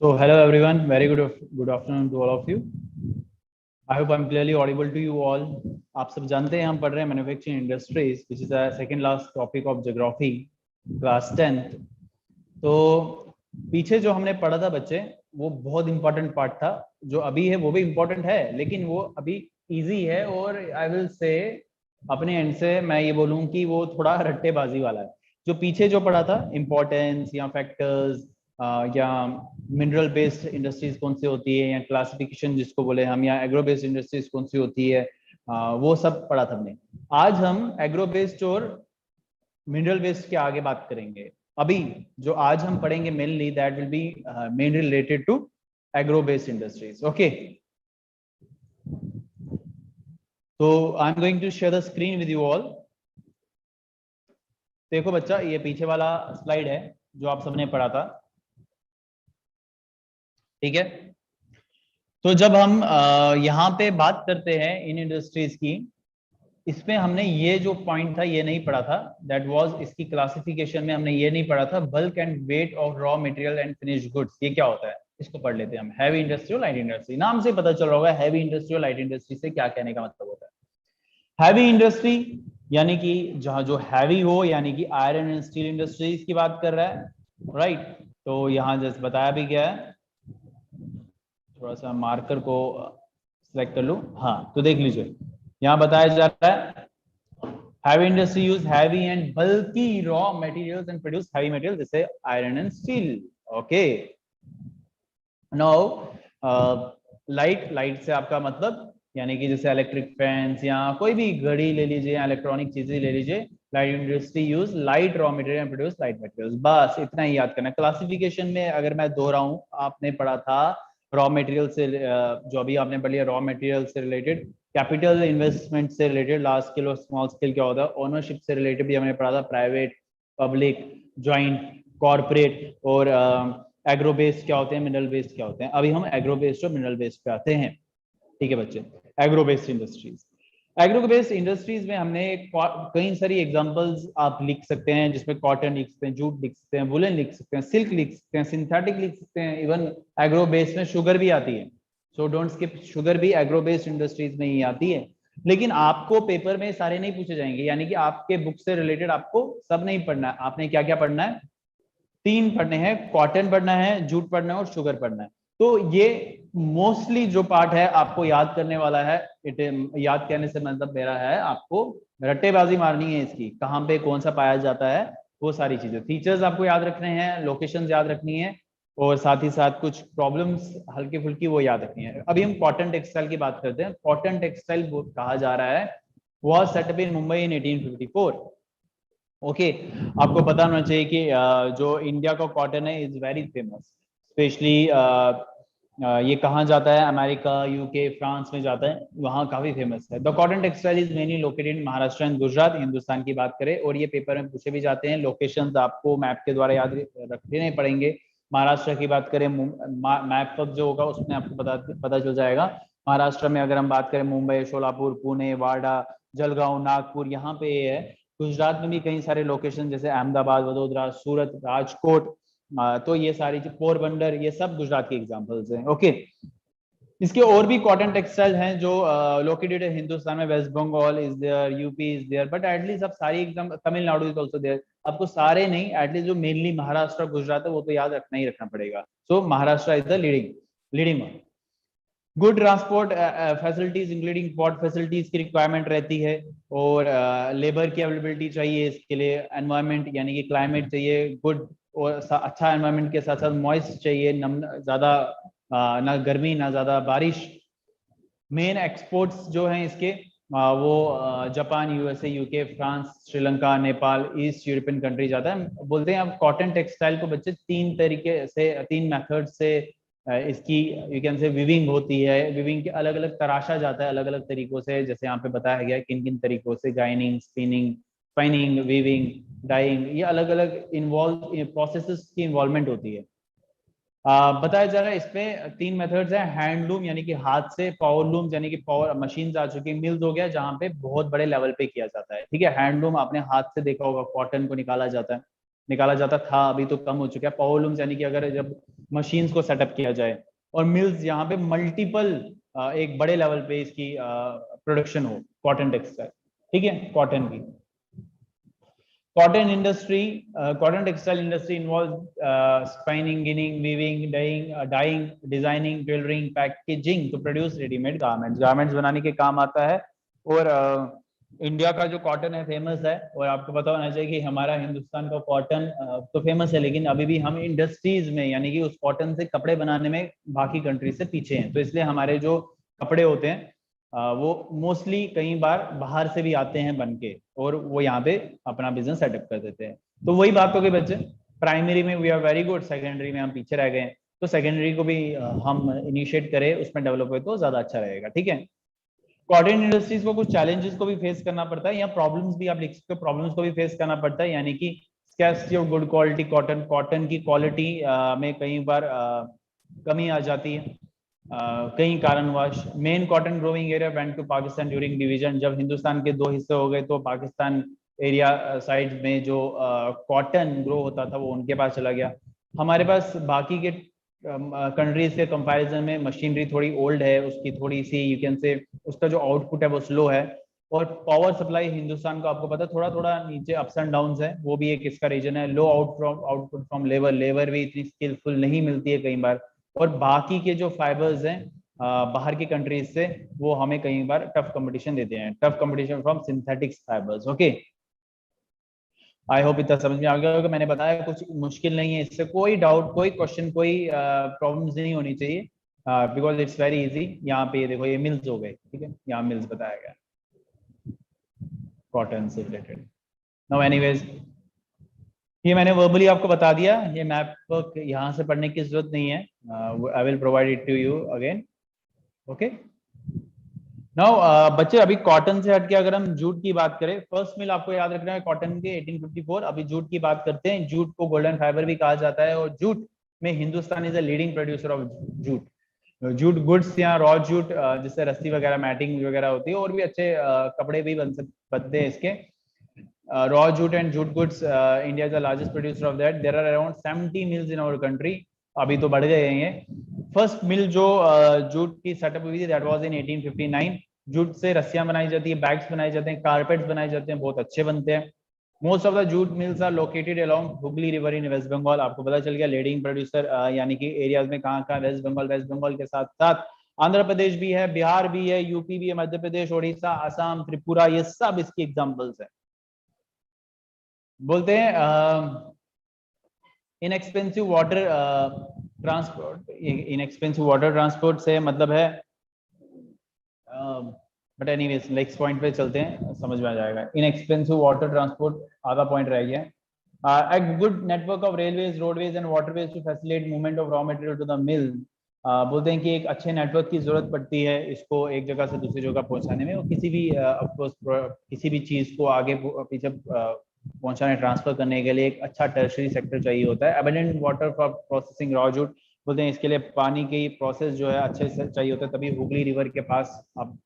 So hello everyone, very good afternoon to all of you. I hope I'm clearly audible to you all. आप सब जानते हैं हम पढ़ रहे हैं manufacturing industries which is the second last topic of geography class 10th। तो पीछे जो हमने पढ़ा था बच्चे, वो बहुत इंपॉर्टेंट पार्ट था। जो अभी है वो भी इंपॉर्टेंट है, लेकिन वो अभी इजी है और आई विल से अपने एंड से मैं ये बोलूँ कि वो थोड़ा रट्टेबाजी वाला है। जो पीछे जो पढ़ा था इंपॉर्टेंस या फैक्टर्स या मिनरल बेस्ड इंडस्ट्रीज कौन सी होती है या क्लासिफिकेशन जिसको बोले हम, या एग्रो बेस्ड इंडस्ट्रीज कौन सी होती है, वो सब पढ़ा था हमने। आज हम एग्रो बेस्ड और मिनरल बेस्ड के आगे बात करेंगे। अभी जो आज हम पढ़ेंगे mainly that will be mainly related to agro based industries. Okay, तो I am going to share the screen with you all. देखो बच्चा, ये पीछे वाला स्लाइड है जो आप सबने पढ़ा था, ठीक है। तो जब हम यहाँ पे बात करते हैं इन इंडस्ट्रीज की, इसमें हमने ये जो पॉइंट था ये नहीं पढ़ा था। दैट वाज इसकी क्लासिफिकेशन में हमने ये नहीं पढ़ा था, bulk and weight of raw material and finished goods. ये क्या होता है इसको पढ़ लेते हैं हम। हैवी इंडस्ट्री और लाइट इंडस्ट्री, नाम से पता चल रहा होगा हैवी इंडस्ट्री और लाइट इंडस्ट्री से क्या कहने का मतलब होता है। हैवी इंडस्ट्री यानी कि जहां जो हैवी हो, यानी कि आयरन एंड स्टील इंडस्ट्रीज की बात कर रहा है, राइट। तो यहाँ जैसे बताया भी गया है, थोड़ा सा मार्कर को सिलेक्ट कर लूं। हाँ, तो देख लीजिए यहाँ बताया जा रहा है heavy industry use heavy and bulky raw materials and produce heavy materials जैसे iron and steel। okay, now light से आपका मतलब यानी कि जैसे इलेक्ट्रिक फैंस या कोई भी घड़ी ले लीजिए या इलेक्ट्रॉनिक चीजें ले लीजिए। Light industry use light raw material and produce light materials. बस इतना ही याद करना। क्लासिफिकेशन में अगर मैं दोहराऊं, आपने पढ़ा था रॉ मटेरियल से, जो अभी आपने पढ़ लिया रॉ मटेरियल से रिलेटेड, कैपिटल इन्वेस्टमेंट से रिलेटेड, लार्ज स्केल और स्मॉल स्केल क्या होता है, ओनरशिप से रिलेटेड भी हमने पढ़ा था, प्राइवेट, पब्लिक, ज्वाइंट, कॉर्पोरेट, और एग्रो बेस्ड क्या होते हैं, मिनरल बेस्ड क्या होते हैं। अभी हम एग्रो बेस्ड और मिनरल बेस्ड पे आते हैं, ठीक है बच्चे। Agro based industries, agro based industries में हमने कई सारी एग्जांपल्स आप लिख सकते हैं, जिसमें कॉटन लिख सकते हैं, जूट लिख सकते हैं, वुलन लिख सकते हैं, सिल्क लिख सकते हैं, सिंथेटिक लिख सकते हैं। इवन एग्रो बेस्ड में शुगर भी आती है, सो डोंट स्किप, शुगर भी एग्रो बेस्ड इंडस्ट्रीज में ही आती है। लेकिन आपको पेपर में सारे नहीं पूछे जाएंगे, यानी कि आपके बुक से रिलेटेड आपको सब नहीं पढ़ना है। आपने क्या क्या पढ़ना है, तीन पढ़ने हैं, कॉटन पढ़ना है, जूट पढ़ना है और शुगर पढ़ना है। तो ये मोस्टली जो पार्ट है आपको याद करने वाला है। याद करने से मतलब मेरा है आपको रट्टेबाजी मारनी है इसकी, कहाँ पे कौन सा पाया जाता है, वो सारी चीजें, फीचर्स आपको याद रखने हैं, लोकेशंस याद रखनी है, और साथ ही साथ कुछ प्रॉब्लम्स हल्की फुल्की वो याद रखनी है। अभी हम कॉटन टेक्सटाइल की बात करते हैं। कॉटन टेक्सटाइल कहा जा रहा है was setup in Mumbai in 1854। Okay, आपको पता होना चाहिए कि जो इंडिया का कॉटन है इज वेरी फेमस, स्पेशली ये कहाँ जाता है, अमेरिका, यूके, फ्रांस में जाता है, वहाँ काफी फेमस है। The cotton textile is mainly located in Maharashtra and Gujarat, Hindustan की बात करें, और ये पेपर में पूछे भी जाते हैं। लोकेशंस आपको मैप के द्वारा याद रखने पड़ेंगे। महाराष्ट्र की बात करें, मैप पर जो होगा उसमें आपको पता चल जाएगा। महाराष्ट्र में अगर हम बात करें, मुंबई, शोलापुर, पुणे, वाडा, जलगांव, नागपुर, यहाँ पे ये है। गुजरात में भी कई सारे लोकेशन जैसे अहमदाबाद, वडोदरा, सूरत, राजकोट, तो ये सारी पोरबंदर, ये सब गुजरात के एग्जांपल्स हैं। ओके, इसके और भी कॉटन टेक्सटाइल हैं जो लोकेटेड है हिंदुस्तान में। West Bengal is there, UP is there, but at least अब सारी एकदम, तमिलनाडु इज आल्सो देयर। आपको सारे नहीं, एटलीस्ट जो मेनली महाराष्ट्र, गुजरात है, वो तो याद रखना ही रखना पड़ेगा। So Maharashtra is the leading one. Good transport facilities including port facilities की रिक्वायरमेंट रहती है, और लेबर की अवेलेबिलिटी चाहिए इसके लिए। एनवायरनमेंट यानी कि क्लाइमेट चाहिए गुड, और अच्छा एनवायरनमेंट के साथ साथ मॉइस्ट चाहिए, ज्यादा ना गर्मी ना ज्यादा बारिश। मेन एक्सपोर्ट्स जो हैं इसके, वो Japan, USA, UK, France, Sri Lanka, Nepal, east European country जाता है। बोलते हैं अब कॉटन टेक्सटाइल को बच्चे तीन तरीके से, तीन मेथड से इसकी यू कैन से विविंग होती है। विविंग के अलग अलग तराशा जाता है अलग अलग तरीकों से, जैसे यहाँ पे बताया गया है किन किन तरीकों से, गाइनिंग, स्पिनिंग, स्पाइनिंग, वीविंग, डाइंग, ये अलग अलग इन्वॉल्व प्रोसेसेस की इन्वॉल्वमेंट होती है। बताया जा रहा है इसमें तीन मेथड्स हैं। हैंडलूम यानी कि हाथ से, पावर लूम यानी कि पावर मशीन आ चुकी है, मिल्स हो गया जहाँ पे बहुत बड़े लेवल पे किया जाता है, ठीक है। हैंडलूम आपने हाथ से देखा होगा, कॉटन को निकाला जाता है। निकाला जाता था, अभी तो कम हो चुका है। पावरलूम्स यानी कि अगर जब मशीन्स को सेटअप किया जाए, और मिल्स यहाँ पे मल्टीपल एक बड़े लेवल पे इसकी प्रोडक्शन हो कॉटन टेक्सटाइल, ठीक है, कॉटन की। Cotton textile industry involve spinning, ginning, weaving, dyeing, designing, tailoring, packaging to produce readymade garments. Garments बनाने के काम आता है। और इंडिया का जो कॉटन है फेमस है, और आपको पता होना चाहिए कि हमारा हिंदुस्तान का कॉटन तो फेमस है, लेकिन अभी भी हम इंडस्ट्रीज में यानी कि उस कॉटन से कपड़े बनाने में बाकी कंट्री से पीछे हैं। तो इसलिए हमारे जो कपड़े होते हैं वो मोस्टली कई बार बाहर से भी आते हैं बन के, और वो यहाँ पे अपना बिजनेस सेटअप कर देते हैं। तो वही बात हो गई बच्चे, प्राइमरी में we are very good, secondary में हम पीछे रह गए। तो सेकेंडरी को भी हम इनिशिएट करें, उसमें डेवलप हुए तो ज्यादा अच्छा रहेगा, ठीक है। कॉटन इंडस्ट्रीज को कुछ चैलेंजेस को भी फेस करना पड़ता है, या प्रॉब्लम्स भी आप लिख सकते हो, प्रॉब्लम्स को भी फेस करना पड़ता है, यानी कि scarcity of good quality cotton, cotton की क्वालिटी में कई बार कमी आ जाती है कई कारणवश। Main cotton growing area went to Pakistan during division. जब हिंदुस्तान के दो हिस्से हो गए तो पाकिस्तान एरिया साइड में जो कॉटन ग्रो होता था वो उनके पास चला गया। हमारे पास बाकी के कंट्रीज के कंपैरिजन में मशीनरी थोड़ी ओल्ड है, उसकी थोड़ी सी यू कैन से उसका जो आउटपुट है वो स्लो है। और पावर सप्लाई हिंदुस्तान का आपको पता थोड़ा थोड़ा नीचे अप्स एंड डाउन है, वो भी एक इसका रीजन है। Low output from labour, labour भी इतनी स्किलफुल नहीं मिलती है कई बार। और बाकी के जो फाइबर्स हैं बाहर की कंट्रीज से, वो हमें कई बार टफ कंपटीशन देते हैं, tough competition from synthetic fibres. Okay, I hope इतना समझ में आ गया होगा। मैंने बताया कुछ मुश्किल नहीं है, इससे कोई डाउट, कोई क्वेश्चन, कोई प्रॉब्लम्स नहीं होनी चाहिए, बिकॉज इट्स वेरी इजी। यहाँ पे देखो ये मिल्स हो गए, ठीक है, यहाँ मिल्स बताया गया कॉटन से रिलेटेड। नाउ एनीवेज, ये मैंने वर्बली आपको बता दिया, ये मैप वर्क यहाँ से पढ़ने की जरूरत नहीं है, I will provide it to you again. Okay, now बच्चे अभी कॉटन से हटके अगर हम जूट की बात करें, फर्स्ट मिल आपको याद रखना है कॉटन के 1854। अभी जूट की बात करते हैं। जूट को गोल्डन फाइबर भी कहा जाता है, और जूट में Hindustan is a leading producer of jute. Jute goods या रॉ जूट जिससे रस्सी वगैरह, मैटिंग वगैरह होती है, और भी अच्छे कपड़े भी बनते हैं इसके। Raw jute and jute goods, India is the largest producer of that. There are around 70 mills in our country. अभी तो बढ़ गए हैं ये। फर्स्ट मिल जो जूट की सेटअप हुई थी दैट वाज इन 1859। जूट से रस्सियां बनाई जाती है, बैग्स बनाए जाते हैं, कारपेट्स बनाए जाते हैं, बहुत अच्छे बनते हैं। Most of the jute mills are located along Hooghly river in West Bengal. आपको पता चल गया लीडिंग प्रोड्यूसर यानी कि एरियाज में कहाँ कहाँ, वेस्ट बंगाल, वेस्ट बंगाल के साथ साथ आंध्र प्रदेश भी है, बिहार भी है, यूपी भी है, मध्य प्रदेश, उड़ीसा, आसाम, त्रिपुरा, ये सब इसकी एग्जाम्पल्स है। बोलते हैं inexpensive water transport, inexpensive water transport से मतलब है, बट एनीवेज नेक्स्ट पॉइंट पे चलते हैं, समझ में आ जाएगा। इनएक्सपेंसिव वाटर ट्रांसपोर्ट आधा पॉइंट रह गया। A good network of railways, roadways and waterways to facilitate movement of raw material to the mill। बोलते हैं कि एक अच्छे नेटवर्क की जरूरत पड़ती है इसको एक जगह से दूसरी जगह पहुंचाने में, और किसी भी किसी भी चीज को आगे पीछे पहुंचाने, ट्रांसफर करने के लिए एक अच्छा टर्शरी सेक्टर चाहिए होता है। Abundant water for processing raw jute, बोलते हैं इसके लिए पानी की प्रोसेस जो है अच्छे से चाहिए होता है, तभी हुगली रिवर के पास आप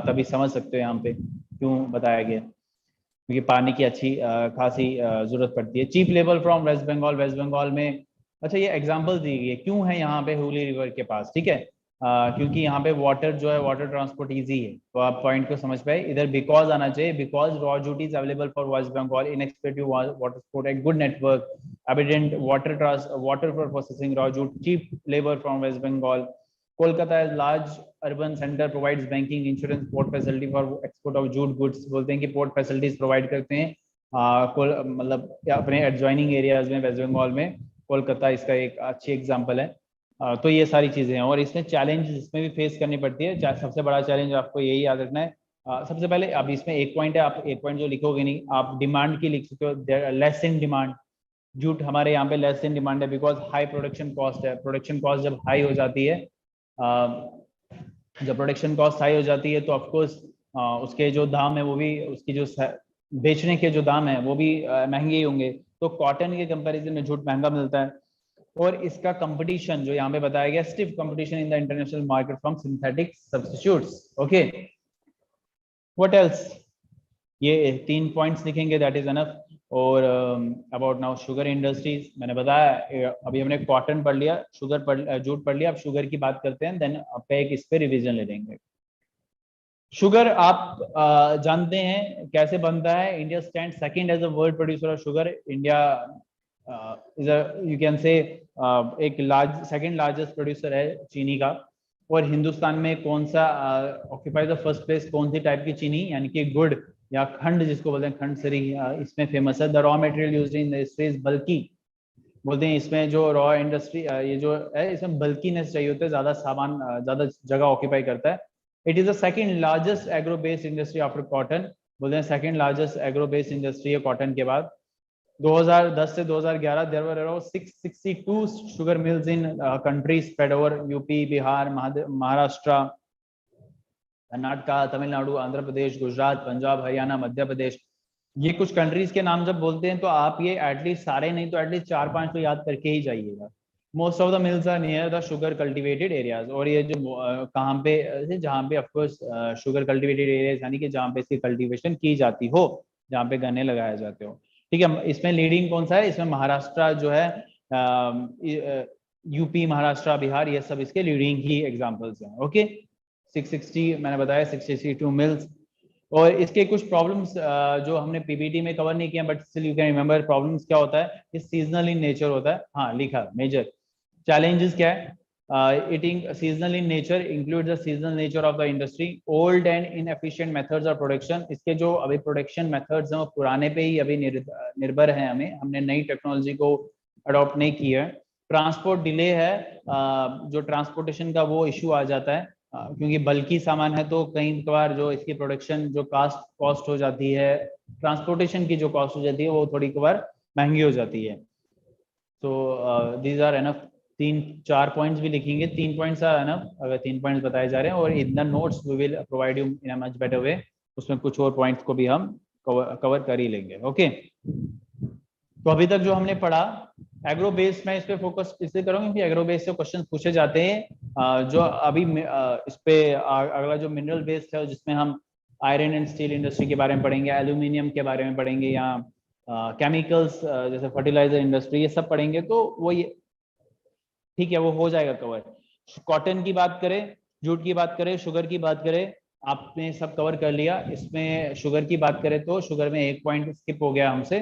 तभी समझ सकते हो यहाँ पे क्यों बताया गया, क्योंकि पानी की अच्छी खासी जरूरत पड़ती है। Cheap labour from West Bengal, West Bengal में, अच्छा ये एग्जांपल दी गई है क्यों है यहाँ पे हुगली रिवर के पास, ठीक है, क्योंकि यहाँ पे वाटर जो है, वाटर ट्रांसपोर्ट इजी है। तो आप पॉइंट को समझ पाए, इधर बिकॉज आना चाहिए, because raw jute is available for West Bengal, inexpensive water sport, एक good network, evident water for processing raw jute, cheap labour from West Bengal. Kolkata is large urban center, provides banking, insurance, port facility for export of jute goods। बोलते हैं कि port facilities provide करते हैं मतलब अपने adjoining areas में West Bengal में। कोलकाता इसका एक अच्छी एग्जांपल है। तो ये सारी चीजें हैं, और इसमें चैलेंज इसमें भी फेस करनी पड़ती है। सबसे बड़ा चैलेंज आपको यही याद रखना है। सबसे पहले अब इसमें एक पॉइंट है, आप एक पॉइंट जो लिखोगे नहीं, आप डिमांड की लिख सकते हो, लेस इन डिमांड। जूट हमारे यहाँ पे लेस इन डिमांड है बिकॉज हाई प्रोडक्शन कॉस्ट है। प्रोडक्शन कॉस्ट जब हाई हो जाती है, जब प्रोडक्शन कॉस्ट हाई हो जाती है तो ऑफकोर्स उसके जो दाम है वो भी, उसकी जो बेचने के जो दाम है वो भी महंगे ही होंगे। तो कॉटन के कंपैरिजन में जूट महंगा मिलता है, और इसका कंपटीशन जो यहाँ पे बताया गया, stiff competition in the international market from synthetic substitutes. Okay, what else, ये 3 पॉइंट्स लिखेंगे दैट इज एनफ। और अबाउट नाउ शुगर इंडस्ट्रीज मैंने बताया, अभी हमने कॉटन पढ़ लिया, जूट पढ़ लिया, अब शुगर की बात करते हैं, देन आप एक इस पे रिवीजन ले लेंगे। शुगर आप जानते हैं कैसे बनता है। India stand second as a world producer of sugar. India is you can say एक सेकंड लार्जेस्ट प्रोड्यूसर है चीनी का। और हिंदुस्तान में कौन सा ऑक्यूपाइज द फर्स्ट प्लेस, कौन सी टाइप की चीनी, यानी कि गुड़ या खंड जिसको बोलते हैं, खंड सरी इसमें फेमस है। The raw material used in industry is बल्कि, बोलते हैं इसमें जो रॉ इंडस्ट्री ये जो है इसमें बल्कीनेस चाहिए होता है, ज्यादा सामान ज्यादा जगह ऑक्यूपाई करता है। It is the second largest agro based industry after cotton. बोलते हैं second largest agro based industry है कॉटन के बाद। 2010 से 2011 there were around 662 sugar mills in country spread over UP, Bihar, Maharashtra, Karnataka, Tamil Nadu, Andhra Pradesh, Gujarat, Punjab, Haryana, Madhya Pradesh. ये कुछ कंट्रीज के नाम जब बोलते हैं तो आप ये एटलीस्ट सारे नहीं तो एटलीस्ट 4-5 तो याद करके ही जाइएगा। Most of the mills are near the sugar cultivated areas. और ये जो कहाँ पे, जहाँ पे ऑफकोर्स शुगर कल्टिवेटेड एरियाज, यानी कि जहाँ पे इसकी कल्टिवेशन की जाती हो, जहाँ पे गन्ने लगाए जाते हो। ठीक है, इसमें लीडिंग कौन सा है, इसमें महाराष्ट्र जो है, यूपी, महाराष्ट्र, बिहार, ये सब इसके लीडिंग ही एग्जाम्पल्स हैं। ओके, 660 मैंने बताया, 662 मिल्स। और इसके कुछ प्रॉब्लम्स जो हमने पीपीटी में कवर नहीं किया, but still you can remember problems क्या होता है। ये सीजनल इन नेचर होता है। हाँ लिखा, मेजर चैलेंजेस क्या है। Eating seasonal in nature include the seasonal nature of the industry, old and inefficient methods of production. इसके जो अभी प्रोडक्शन मेथड्स हैं वो पुराने पे ही अभी निर्भर हैं, हमने नई टेक्नोलॉजी को अडॉप्ट नहीं किया है। ट्रांसपोर्ट डिले है, जो ट्रांसपोर्टेशन का वो इशू आ जाता है, क्योंकि बल्कि सामान है तो कई बार जो इसकी प्रोडक्शन जो कॉस्ट हो जाती है, ट्रांसपोर्टेशन की जो कॉस्ट हो जाती है वो थोड़ी बार महंगी हो जाती है। तो दीज आर एनफ। 3-4 पॉइंट्स भी लिखेंगे, 3 पॉइंट्स आर एनफ अगर 3 पॉइंट्स बताए जा रहे हैं। और in the notes we will provide you in a much better way, उसमें कुछ और पॉइंट्स को भी हम कवर कर ही लेंगे। ओके, तो अभी तक जो हमने पढ़ा एग्रो बेस, में इस पे फोकस इसलिए करूंगा क्योंकि एग्रो बेस से क्वेश्चन पूछे जाते हैं। जो अभी इस पे अगला जो मिनरल बेस्ड है जिसमें हम आयरन एंड स्टील इंडस्ट्री के बारे में पढ़ेंगे, एल्यूमिनियम के बारे में पढ़ेंगे, या केमिकल्स जैसे फर्टिलाइजर इंडस्ट्री, ये सब पढ़ेंगे। तो वो ये ठीक है, वो हो जाएगा कवर। कॉटन की बात करें, जूट की बात करें, शुगर की बात करें, आपने सब कवर कर लिया। इसमें शुगर की बात करें तो शुगर में एक पॉइंट स्किप हो गया हमसे,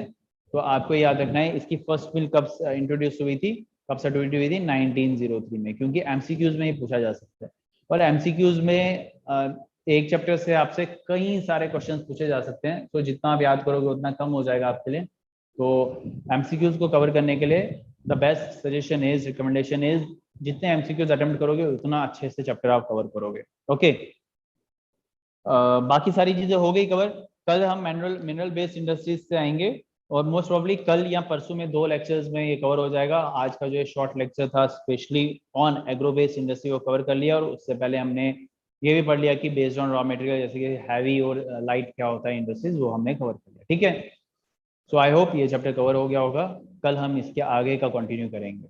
तो आपको याद रखना है इसकी फर्स्ट मिल कब इंट्रोड्यूस हुई थी, कब सर्टिफिकेट हुई थी, 1903 में, क्योंकि एमसीक्यूज में ही पूछा जा सकता है। और एमसीक्यूज में एक चैप्टर से आपसे कई सारे क्वेश्चंस पूछे जा सकते हैं, तो जितना आप याद करोगे उतना कम हो जाएगा आपके लिए। तो एमसीक्यूज को कवर करने के लिए the best suggestion is, recommendation is, जितने एमसीक्यूज अटेम्प्ट करोगे उतना अच्छे से चैप्टर आप कवर करोगे। ओके, बाकी सारी चीजें हो गई कवर। कल हम मिनरल बेस्ड इंडस्ट्रीज से आएंगे, और मोस्ट प्रॉब्ली कल या परसों में 2 लेक्चर्स में ये कवर हो जाएगा। आज का जो शॉर्ट लेक्चर था specially on agro based industry को कवर कर लिया, और उससे पहले हमने ये भी पढ़ लिया कि बेस्ड ऑन रॉ मटेरियल जैसे कि हैवी और लाइट क्या होता है इंडस्ट्रीज, वो हमने कवर कर लिया। ठीक है, सो आई होप ये चैप्टर कवर हो गया होगा। कल हम इसके आगे का कंटिन्यू करेंगे।